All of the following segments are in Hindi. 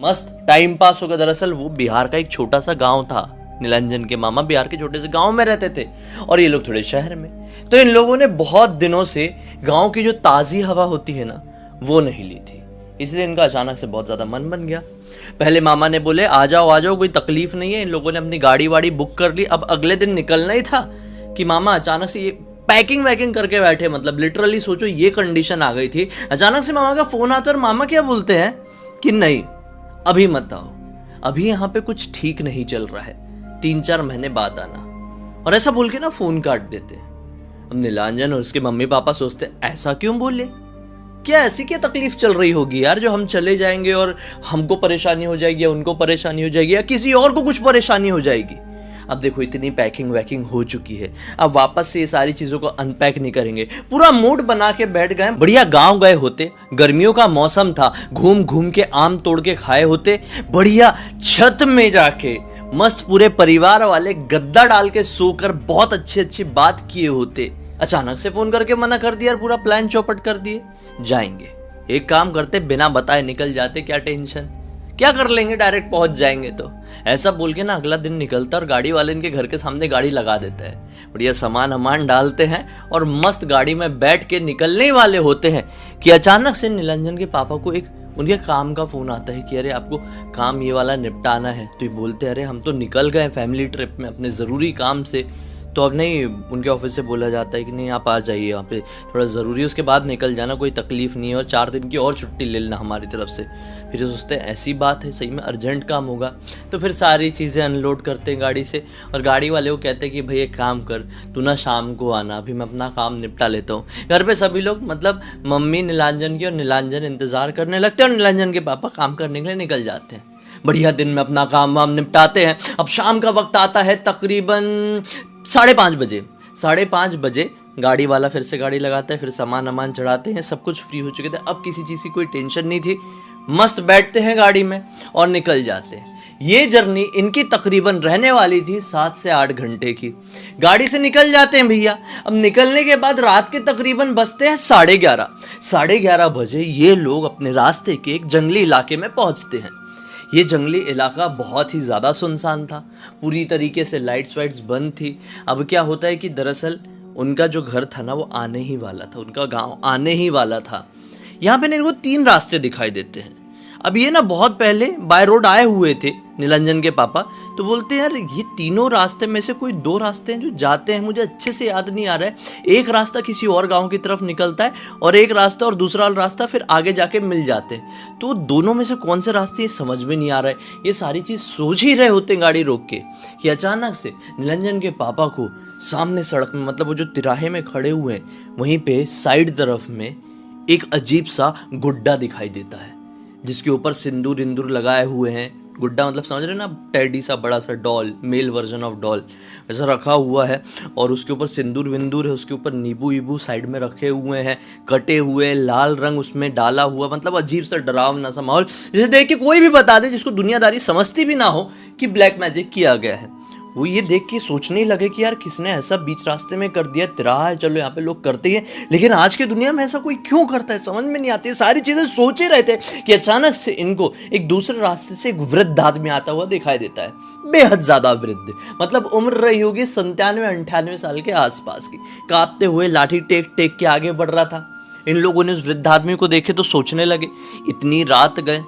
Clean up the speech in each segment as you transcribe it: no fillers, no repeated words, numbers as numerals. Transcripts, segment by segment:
मस्त टाइम पास होगा। दरअसल वो बिहार का एक छोटा सा गांव था। निलंजन के मामा बिहार के छोटे से गांव में रहते थे और ये लोग थोड़े शहर में। तो इन लोगों ने बहुत दिनों से गांव की जो ताज़ी हवा होती है ना, वो नहीं ली थी। इसलिए इनका अचानक से बहुत ज़्यादा मन बन गया। पहले मामा ने बोले आ जाओ कोई तकलीफ नहीं है। इन लोगों ने अपनी गाड़ी वाड़ी बुक कर ली। अब अगले दिन निकलना ही था कि मामा अचानक से ये पैकिंग वैकिंग करके बैठे। मतलब लिटरली सोचो ये कंडीशन आ गई थी। अचानक से मामा का फोन आता है और मामा क्या बोलते हैं कि नहीं अभी मत आओ, अभी यहाँ पे कुछ ठीक नहीं चल रहा है, 3-4 महीने बाद आना। और ऐसा बोल के ना फोन काट देते हैं। अब निलंजन और उसके मम्मी पापा सोचते ऐसा क्यों बोले, क्या ऐसी क्या तकलीफ चल रही होगी यार जो हम चले जाएंगे और हमको परेशानी हो जाएगी या उनको परेशानी हो जाएगी या किसी और को कुछ परेशानी हो जाएगी। अब देखो इतनी पैकिंग वैकिंग हो चुकी है, अब वापस से ये सारी चीज़ों को अनपैक नहीं करेंगे। पूरा मूड बना के बैठ गए। बढ़िया गांव गए होते, गर्मियों का मौसम था, घूम घूम के आम तोड़ के खाए होते। बढ़िया छत में जाके मस्त पूरे परिवार वाले गद्दा डाल के सोकर बहुत अच्छी बात किए होते। अचानक से फोन करके मना कर दिया, पूरा प्लान चौपट कर दिए। जाएंगे एक काम करते, बिना बताए निकल जाते, क्या टेंशन, क्या कर लेंगे, डायरेक्ट पहुंच जाएंगे। तो ऐसा बोल के ना अगला दिन निकलता और गाड़ी वाले इनके घर के सामने गाड़ी लगा देता है। बढ़िया सामान डालते हैं और मस्त गाड़ी में बैठ के निकलने वाले होते हैं कि अचानक से निलंजन के पापा को एक उनके काम का फोन आता है कि अरे आपको काम ये वाला निपटाना है। तो ये बोलते अरे हम तो निकल गए फैमिली ट्रिप में अपने ज़रूरी काम से, तो अब नहीं। उनके ऑफिस से बोला जाता है कि नहीं आप आ जाइए, यहाँ पे थोड़ा ज़रूरी है, उसके बाद निकल जाना, कोई तकलीफ़ नहीं है और 4 दिन की और छुट्टी ले लेना हमारी तरफ से। फिर सोचते हैं ऐसी बात है, सही में अर्जेंट काम होगा। तो फिर सारी चीज़ें अनलोड करते हैं गाड़ी से और गाड़ी वाले को कहते हैं कि भाई एक काम कर, तू ना शाम को आना, अभी मैं अपना काम निपटा लेता हूँ। घर पे सभी लोग मतलब मम्मी निलंजन की और निलंजन इंतज़ार करने लगते हैं और निलंजन के पापा काम करने के लिए निकल जाते हैं। बढ़िया दिन में अपना काम वाम निपटाते हैं। अब शाम का वक्त आता है, तकरीबन 5:30 बजे। 5:30 बजे गाड़ी वाला फिर से गाड़ी लगाता है, फिर सामान चढ़ाते हैं, सब कुछ फ्री हो चुके थे। अब किसी चीज़ की कोई टेंशन नहीं थी, मस्त बैठते हैं गाड़ी में और निकल जाते हैं। ये जर्नी इनकी तकरीबन रहने वाली थी 7 से 8 घंटे की। गाड़ी से निकल जाते हैं भैया। अब निकलने के बाद रात के तकरीबन बजते हैं 11:30। 11:30 बजे ये लोग अपने रास्ते के एक जंगली इलाके में पहुंचते हैं। ये जंगली इलाका बहुत ही ज़्यादा सुनसान था, पूरी तरीके से लाइट्स वाइट्स बंद थी। अब क्या होता है कि दरअसल उनका जो घर था ना वो आने ही वाला था, उनका गांव आने ही वाला था। यहाँ पे इनको 3 रास्ते दिखाई देते हैं। अब ये ना बहुत पहले बाय रोड आए हुए थे निलंजन के पापा, तो बोलते हैं यार ये तीनों रास्ते में से कोई 2 रास्ते हैं जो जाते हैं, मुझे अच्छे से याद नहीं आ रहा है। एक रास्ता किसी और गांव की तरफ निकलता है और एक रास्ता और दूसरा रास्ता फिर आगे जाके मिल जाते हैं। तो दोनों में से कौन से रास्ते ये समझ में नहीं आ रहा है। ये सारी चीज़ सोच ही रहे होते हैं गाड़ी रोक के कि अचानक से निलंजन के पापा को सामने सड़क में, मतलब वो जो तिराहे में खड़े हुए हैं वहीं पे साइड तरफ में एक अजीब सा गुड्डा दिखाई देता है जिसके ऊपर सिंदूर इंदूर लगाए हुए हैं। गुड्डा मतलब समझ रहे हैं ना, टेडी सा बड़ा सा doll, male version of doll वैसा रखा हुआ है और उसके ऊपर सिंदूर विंदूर है, उसके ऊपर नींबू ईबू साइड में रखे हुए हैं, कटे हुए, लाल रंग उसमें डाला हुआ। मतलब अजीब सा डरावना सा माहौल, जिसे देख के कोई भी बता दे जिसको दुनियादारी समझती भी ना हो कि ब्लैक मैजिक किया गया है, वो ये देख के सोचने लगे कि यार किसने ऐसा बीच रास्ते में कर दिया। तिराहा है, चलो यहाँ पे लोग करते ही हैं, लेकिन आज की दुनिया में ऐसा कोई क्यों करता है समझ में नहीं आती। सारी चीज़ें सोच ही रहे थे कि अचानक से इनको एक दूसरे रास्ते से एक वृद्ध आदमी आता हुआ दिखाई देता है, बेहद ज़्यादा वृद्ध, मतलब उम्र रही होगी 97-98 साल के आसपास की। कांपते हुए लाठी टेक टेक के आगे बढ़ रहा था। इन लोगों ने उस वृद्ध आदमी को देखे तो सोचने लगे इतनी रात गए,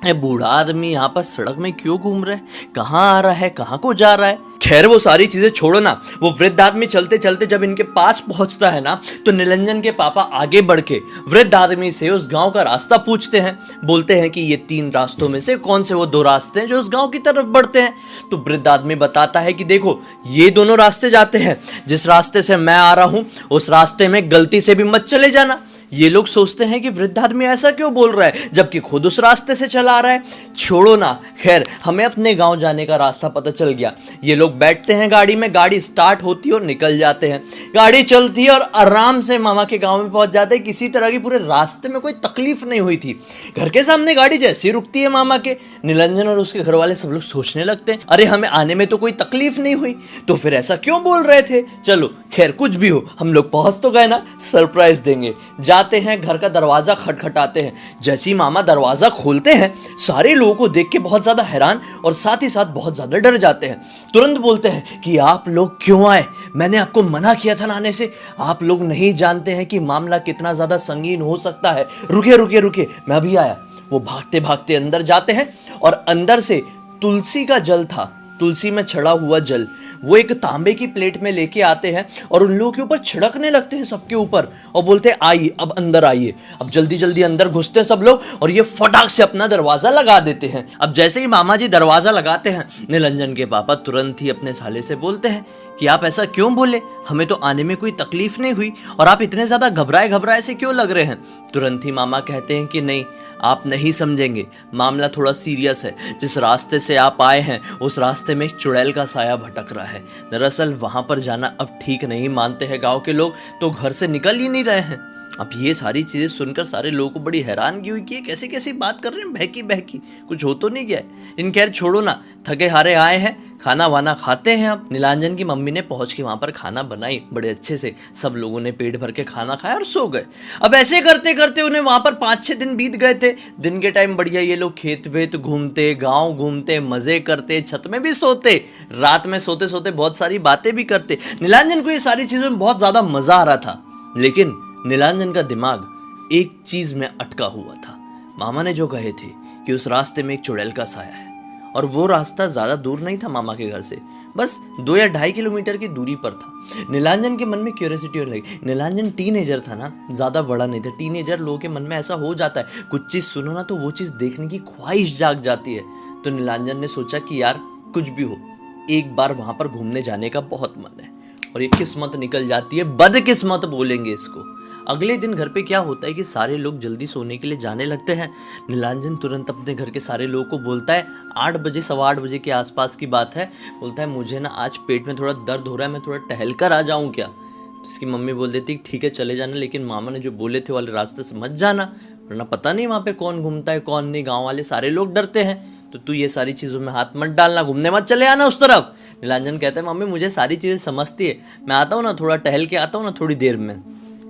ये बूढ़ा आदमी यहाँ पर सड़क में क्यों घूम रहा है, कहाँ आ रहा है, कहाँ को जा रहा है। खैर वो सारी चीजें छोड़ो ना, वो वृद्ध आदमी चलते चलते जब इनके पास पहुंचता है ना, तो निलंजन के पापा आगे बढ़ के वृद्ध आदमी से उस गांव का रास्ता पूछते हैं। बोलते हैं कि ये 3 रास्तों में से कौन से वो 2 रास्ते हैं जो उस गांव की तरफ बढ़ते हैं। तो वृद्ध आदमी बताता है कि देखो ये दोनों रास्ते जाते हैं, जिस रास्ते से मैं आ रहा हूं उस रास्ते में गलती से भी मत चले जाना। ये लोग सोचते हैं कि वृद्ध आदमी ऐसा क्यों बोल रहा है जबकि खुद उस रास्ते से चला आ रहा है। छोड़ो ना, खैर हमें अपने गांव जाने का रास्ता पता चल गया। ये लोग बैठते हैं गाड़ी में, गाड़ी स्टार्ट होती है और निकल जाते हैं। गाड़ी चलती है और आराम से मामा के गांव में पहुंच जाते हैं। किसी तरह की पूरे रास्ते में कोई तकलीफ नहीं हुई थी। घर के सामने गाड़ी जैसी रुकती है मामा के, निलंजन और उसके घर वाले सब लोग सोचने लगते हैं अरे हमें आने में तो कोई तकलीफ नहीं हुई, तो फिर ऐसा क्यों बोल रहे थे। चलो खैर कुछ भी हो, हम लोग पहुंच तो गए ना, सरप्राइज देंगे। जाते हैं, घर का दरवाजा खटखटाते हैं। जैसे ही मामा दरवाजा खोलते हैं, सारे लोगों को देख के बहुत ज्यादा हैरान और साथ ही साथ बहुत ज्यादा डर जाते हैं। तुरंत बोलते हैं कि आप लोग क्यों आए, मैंने आपको मना किया था ना आने से। आप लोग नहीं जानते हैं कि मामला कितना ज्यादा संगीन हो सकता है। रुकिए रुकिए रुकिए, मैं अभी आया। वो भागते भागते अंदर जाते हैं और अंदर से तुलसी का जल था, तुलसी में छड़ा हुआ जल, वो एक तांबे की प्लेट में लेके आते हैं और उन लोगों के ऊपर छिड़कने लगते हैं, सबके ऊपर, और बोलते हैं आइए अब अंदर आइए। अब जल्दी जल्दी अंदर घुसते हैं सब लोग और ये फटाक से अपना दरवाजा लगा देते हैं। अब जैसे ही मामा जी दरवाजा लगाते हैं, निरंजन के पापा तुरंत ही अपने साले से बोलते हैं कि आप ऐसा क्यों बोले, हमें तो आने में कोई तकलीफ नहीं हुई और आप इतने ज्यादा घबराए घबराए से क्यों लग रहे हैं। तुरंत ही मामा कहते हैं कि नहीं, आप नहीं समझेंगे, मामला थोड़ा सीरियस है। जिस रास्ते से आप आए हैं उस रास्ते में एक चुड़ैल का साया भटक रहा है। दरअसल वहां पर जाना अब ठीक नहीं मानते हैं गांव के लोग, तो घर से निकल ही नहीं रहे हैं। अब ये सारी चीजें सुनकर सारे लोगों को बड़ी हैरानगी हुई कि ये कैसे कैसे बात कर रहे हैं, बहकी बहकी, कुछ हो तो नहीं गया है। इन खैर छोड़ो ना, थके हारे आए हैं, खाना वाना खाते हैं। अब नीलांजन की मम्मी ने पहुंच के वहां पर खाना बनाई बड़े अच्छे से, सब लोगों ने पेट भर के खाना खाया और सो गए। अब ऐसे करते करते उन्हें वहां पर 5-6 दिन बीत गए थे। दिन के टाइम बढ़िया ये लोग खेत वेत घूमते, गांव घूमते, मजे करते, छत में भी सोते, रात में सोते सोते बहुत सारी बातें भी करते। नीलांजन को ये सारी चीजों में बहुत ज्यादा मजा आ रहा था, लेकिन नीलांजन का दिमाग एक चीज में अटका हुआ था। मामा ने जो कहे थे कि उस रास्ते में एक चुड़ैल का साया है, और वो रास्ता ज्यादा दूर नहीं था मामा के घर से, बस 2 या 2.5 किलोमीटर की दूरी पर था। नीलांजन के मन में क्यूरियोसिटी होने लगी। नीलांजन टीनेजर था ना, ज्यादा बड़ा नहीं था। टीनेजर लोगों के मन में ऐसा हो जाता है, कुछ चीज सुनो ना तो वो चीज देखने की ख्वाहिश जाग जाती है। तो नीलांजन ने सोचा कि यार कुछ भी हो, एक बार वहां पर घूमने जाने का बहुत मन है। और ये किस्मत निकल जाती है, बदकिस्मत बोलेंगे इसको। अगले दिन घर पे क्या होता है कि सारे लोग जल्दी सोने के लिए जाने लगते हैं। नीलांजन तुरंत अपने घर के सारे लोगों को बोलता है, 8 बजे 8:15 बजे के आसपास की बात है, बोलता है मुझे ना आज पेट में थोड़ा दर्द हो रहा है, मैं थोड़ा टहल कर आ जाऊँ क्या। तो इसकी मम्मी बोल देती ठीक है चले जाना, लेकिन मामा ने जो बोले थे वाले रास्ते से मत जाना, वरना पता नहीं वहाँ पे कौन घूमता है कौन नहीं, गाँव वाले सारे लोग डरते हैं, तो तू ये सारी चीज़ों में हाथ मत डालना, घूमने मत चले आना उस तरफ। नीलांजन कहता है मम्मी मुझे सारी चीज़ें समझती है, मैं आता हूँ ना, थोड़ा टहल के आता हूँ ना थोड़ी देर में।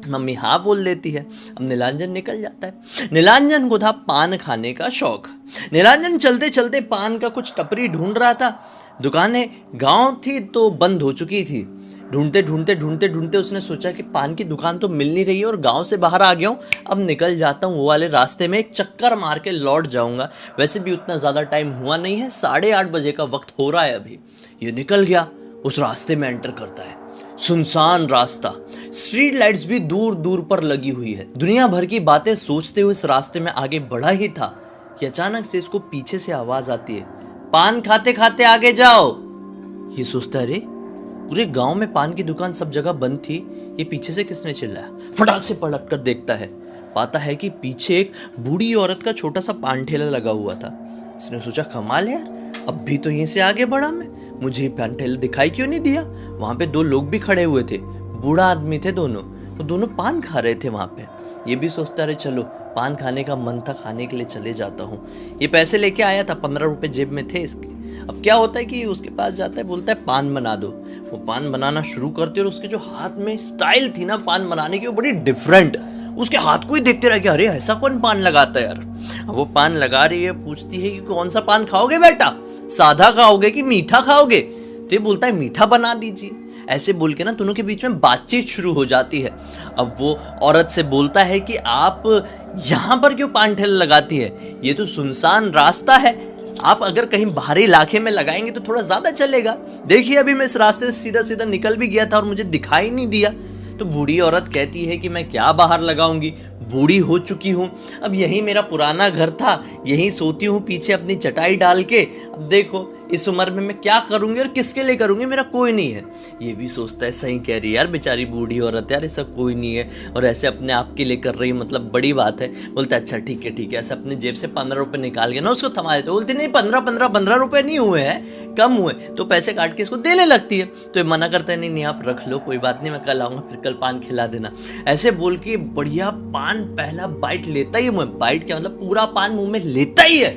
मम्मी हाँ बोल देती है। अब नीलांजन निकल जाता है। नीलांजन को था पान खाने का शौक। नीलांजन चलते चलते पान का कुछ टपरी ढूंढ रहा था। दुकानें गांव थी तो बंद हो चुकी थी। ढूंढते ढूंढते ढूंढते ढूंढते उसने सोचा कि पान की दुकान तो मिल नहीं रही है और गांव से बाहर आ गया हूँ, अब निकल जाता हूँ वो वाले रास्ते में, एक चक्कर मार के लौट जाऊंगा। वैसे भी उतना ज़्यादा टाइम हुआ नहीं है, 8:30 बजे का वक्त हो रहा है अभी। ये निकल गया, उस रास्ते में एंटर करता है। सुनसान रास्ता, स्ट्रीट लाइट्स भी दूर दूर पर लगी हुई है। दुनिया भर की बातें सोचते हुए इस रास्ते में आगे बढ़ा ही था कि अचानक से इसको पीछे से आवाज आती है, पान खाते खाते आगे जाओ। ये सोचता है अरे पूरे गांव में पान की दुकान सब जगह बंद थी, ये पीछे से किसने चिल्लाया। फटाक से पलट कर देखता है, पाता है कि पीछे एक बूढ़ी औरत का छोटा सा पान ठेला लगा हुआ था। इसने सोचा कमाल है यार, अब भी तो यहीं से आगे बढ़ा मैं, मुझे पान ठेला दिखाई क्यों नहीं दिया। वहां पे 2 लोग भी खड़े हुए थे, बूढ़ा आदमी थे दोनों, वो दोनों पान खा रहे थे वहां पे। ये भी सोचता रहे चलो पान खाने का मन था, खाने के लिए चले जाता हूँ। ये पैसे लेके आया था, 15 रुपए जेब में थे इसके। अब क्या होता है कि उसके पास जाता है, बोलता है पान बना दो। वो पान बनाना शुरू करते और उसके जो हाथ में स्टाइल थी ना पान बनाने की, वो बड़ी डिफरेंट। उसके हाथ को ही देखते रह गया, अरे ऐसा कौन पान लगाता है यार। अब वो पान लगा रही है, पूछती है कि कौन सा पान खाओगे बेटा, सादा खाओगे कि मीठा खाओगे। तो ये बोलता है मीठा बना दीजिए। ऐसे बोल के ना दोनों के बीच में बातचीत शुरू हो जाती है। अब वो औरत से बोलता है कि आप यहाँ पर क्यों पान ठेला लगाती है, ये तो सुनसान रास्ता है, आप अगर कहीं बाहरी इलाके में लगाएंगे तो थोड़ा ज्यादा चलेगा। देखिए अभी मैं इस रास्ते से सीधा सीधा निकल भी गया था और मुझे दिखाई नहीं दिया। तो बूढ़ी औरत कहती है कि मैं क्या बाहर लगाऊंगी, बूढ़ी हो चुकी हूँ, अब यही मेरा पुराना घर था, यहीं सोती हूँ पीछे अपनी चटाई डाल के। अब देखो इस उम्र में मैं क्या करूंगी और किसके लिए करूंगी, मेरा कोई नहीं है। ये भी सोचता है सही कह रही है यार बेचारी बूढ़ी औरत, यार ऐसा कोई नहीं है और ऐसे अपने आप के लिए कर रही है, मतलब बड़ी बात है। बोलता है अच्छा ठीक है। ऐसे अपने जेब से 15 रुपए निकाल के ना उसको थमा देते। बोलती नहीं 15 रुपए नहीं हुए हैं, कम हुए। तो पैसे काट के इसको देने लगती है। तो ये मना करता है नहीं आप रख लो, कोई बात नहीं, मैं कल आऊंगा फिर कल पान खिला देना। ऐसे बोल के बढ़िया पान पहला बाइट लेता ही, बाइट क्या मतलब पूरा पान मुंह में लेता ही है।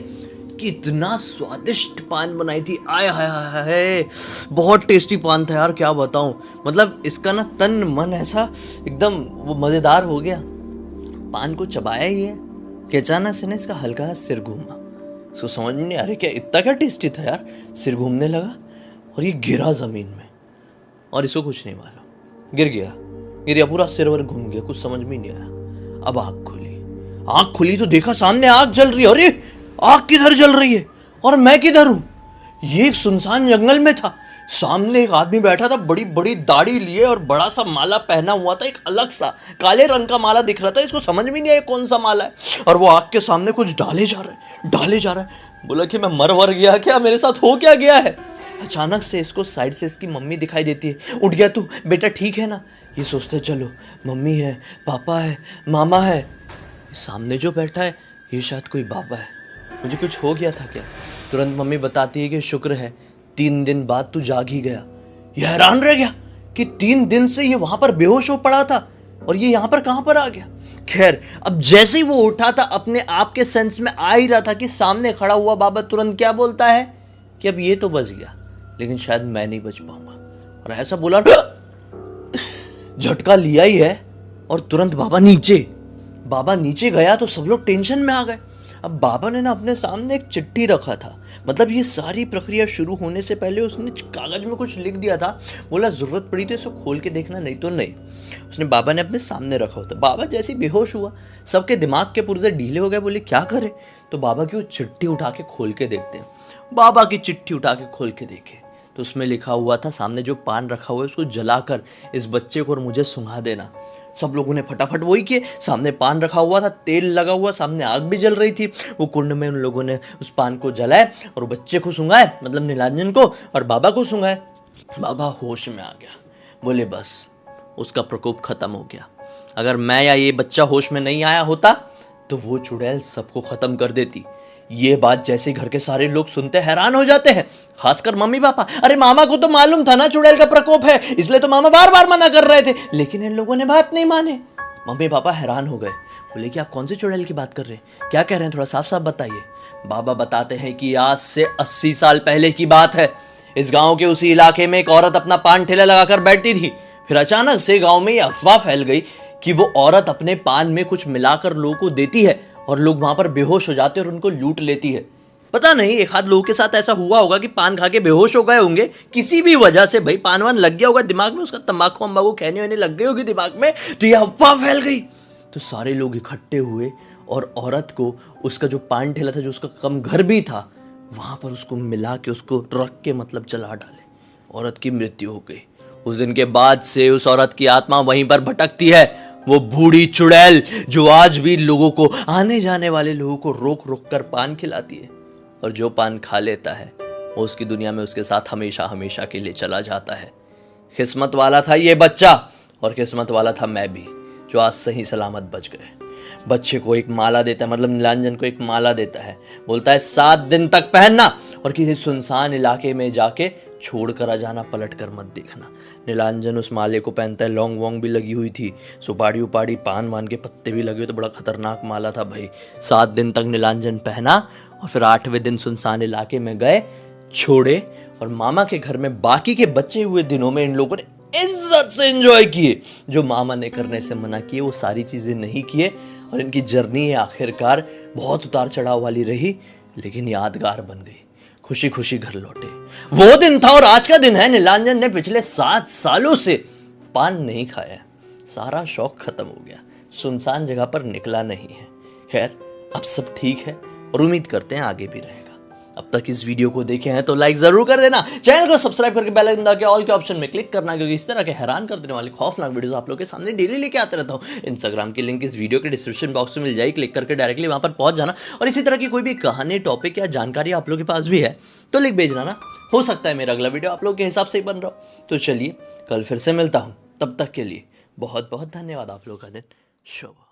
कितना स्वादिष्ट पान बनाई थी, आय हाय हाय, बहुत टेस्टी पान था यार, क्या बताऊं। मतलब इसका ना तन मन ऐसा एकदम वो मजेदार हो गया। पान को चबाया ही है कि अचानक से ना इसका हल्का सा सिर घूमा। इसको समझ में नहीं आ रही क्या इतना क्या टेस्टी था यार। सिर घूमने लगा और ये गिरा ज़मीन में और इसको कुछ नहीं मालूम, गिर गया पूरा सिर वर घूम गया, कुछ समझ में नहीं आया। अब आँख खुली तो देखा सामने आग जल रही है। अरे आग किधर जल रही है और मैं किधर हूँ? ये एक सुनसान जंगल में था। सामने एक आदमी बैठा था, बड़ी बड़ी दाढ़ी लिए और बड़ा सा माला पहना हुआ था, एक अलग सा काले रंग का माला दिख रहा था। इसको समझ में नहीं आया कौन सा माला है और वो आग के सामने कुछ डाले जा रहा है। बोला कि मैं मर वर गया क्या, मेरे साथ हो क्या गया है? अचानक से इसको साइड से इसकी मम्मी दिखाई देती है। उठ गया तू, बेटा ठीक है ना? ये सोचते चलो मम्मी है, पापा है, मामा है। सामने जो बैठा है ये शायद कोई बाबा है। मुझे कुछ हो गया था क्या? तुरंत मम्मी बताती है कि शुक्र है 3 दिन बाद तू जाग ही गया। ये हैरान रह गया कि 3 दिन से ये वहां पर बेहोश हो पड़ा था और ये यहाँ पर कहां पर आ गया। खैर, अब जैसे ही वो उठा था अपने आप के सेंस में आ ही रहा था कि सामने खड़ा हुआ बाबा तुरंत क्या बोलता है कि अब ये तो बच गया लेकिन शायद मैं नहीं बच पाऊंगा। और ऐसा बोला, झटका लिया ही है और तुरंत बाबा नीचे गया तो सब लोग टेंशन में आ गए। अब बाबा ने ना अपने सामने एक चिट्ठी रखा था, मतलब ये सारी प्रक्रिया शुरू होने से पहले उसने कागज में कुछ लिख दिया था। बोला जरूरत पड़ी तो इसको खोल के देखना, नहीं तो नहीं। उसने बाबा ने अपने सामने रखा होता। बाबा जैसे बेहोश हुआ, सबके दिमाग के पुर्जे ढीले हो गए। बोले क्या करे? तो बाबा की वो चिट्ठी उठा के खोल के देखते हैं। बाबा की चिट्ठी उठा के खोल के देखे तो उसमें लिखा हुआ था, सामने जो पान रखा हुआ है उसको जलाकर इस बच्चे को और मुझे सुंघा देना। सब लोगों ने फटाफट वही किए। सामने पान रखा हुआ था, तेल लगा हुआ, सामने आग भी जल रही थी। वो कुंड में उन लोगों ने उस पान को जलाए और बच्चे को सुंघाए, मतलब नीलांजन को, और बाबा को सुंघाए। बाबा होश में आ गया। बोले बस उसका प्रकोप खत्म हो गया। अगर मैं या ये बच्चा होश में नहीं आया होता तो वो चुड़ैल सबको खत्म कर देती। ये बात जैसे घर के सारे लोग सुनते हैरान हो जाते हैं, खासकर मम्मी पापा। अरे मामा को तो मालूम था ना चुड़ैल का प्रकोप है, इसलिए तो मामा बार बार मना कर रहे थे, लेकिन इन लोगों ने बात नहीं माने। मम्मी पापा हैरान हो गए। बोले कि आप कौन से चुड़ैल की बात कर रहे हैं, क्या कह रहे हैं, थोड़ा साफ साफ बताइए। बाबा बताते हैं कि आज से 80 साल पहले की बात है। इस गांव के उसी इलाके में एक औरत अपना पान ठेला लगाकर बैठती थी। फिर अचानक से गांव में ये अफवाह फैल गई कि वो औरत अपने पान में कुछ मिलाकर लोगों को देती है और लोग वहां पर बेहोश हो जाते हैं और उनको लूट लेती है। पता नहीं एक आध लोगों के साथ ऐसा हुआ होगा कि पान खा के बेहोश हो गए होंगे किसी भी वजह से। भाई पान वान लग गया होगा दिमाग में, उसका तंबाकू वंबाकू कहने वहने लग गई होगी दिमाग में, तो यह अफवाह फैल गई। तो सारे लोग इकट्ठे हुए और औरत को उसका जो पान ठेला था, जो उसका कम घर भी था, वहां पर उसको मिला के उसको रख के मतलब जला डाले। औरत की मृत्यु हो गई। उस दिन के बाद से उस औरत की आत्मा वहीं पर भटकती है। वो बूढ़ी चुड़ैल जो आज भी लोगों को, आने जाने वाले लोगों को रोक रोक कर पान खिलाती है, और जो पान खा लेता है वो उसकी दुनिया में उसके साथ हमेशा हमेशा के लिए चला जाता है। किस्मत वाला था ये बच्चा और किस्मत वाला था मैं भी, जो आज सही सलामत बच गए। बच्चे को एक माला देता है, मतलब नीलांजन को एक माला देता है, बोलता है 7 दिन तक पहनना और किसी सुनसान इलाके में जाके छोड़ कर आ जाना, पलट कर मत देखना। नीलांजन उस माले को पहनता है। लौंग वोंग भी लगी हुई थी, सुपाड़ी उपाड़ी पान वान के पत्ते भी लगे हुए, तो बड़ा खतरनाक माला था भाई। 7 दिन तक नीलांजन पहना और फिर 8वें दिन सुनसान इलाके में गए, छोड़े, और मामा के घर में बाकी के बचे हुए दिनों में इन लोगों ने इज्जत से एंजॉय किए। जो मामा ने करने से मना किए वो सारी चीजें नहीं किए, और इनकी जर्नी आखिरकार बहुत उतार चढ़ाव वाली रही, लेकिन यादगार बन गई। खुशी खुशी घर लौटे। वो दिन था और आज का दिन है। नीलांजन ने पिछले 7 सालों से पान नहीं खाया। सारा शौक खत्म हो गया, सुनसान जगह पर निकला नहीं है। खैर अब सब ठीक है और उम्मीद करते हैं आगे भी रहेगा। अब तक इस वीडियो को देखे हैं तो लाइक जरूर कर देना, चैनल को सब्सक्राइब करके बेल आइकन दबा के ऑल के ऑप्शन में क्लिक करना, क्योंकि इस तरह के हैरान कर देने वाले खौफनाक वीडियोस आप लोगों के सामने डेली लेके आते रहता हूं। इंस्टाग्राम की लिंक इस वीडियो के डिस्क्रिप्शन बॉक्स में मिल जाएगी, क्लिक करके डायरेक्टली वहां पर पहुंच जाना। और इसी तरह की कोई भी कहानी, टॉपिक या जानकारी आप लोगों के पास भी है तो लिख भेजना ना, हो सकता है मेरा अगला वीडियो आप लोगों के हिसाब से ही बन रहा हो। तो चलिए कल फिर से मिलता हूं, तब तक के लिए बहुत बहुत धन्यवाद। आप लोगों का दिन शुभ हो।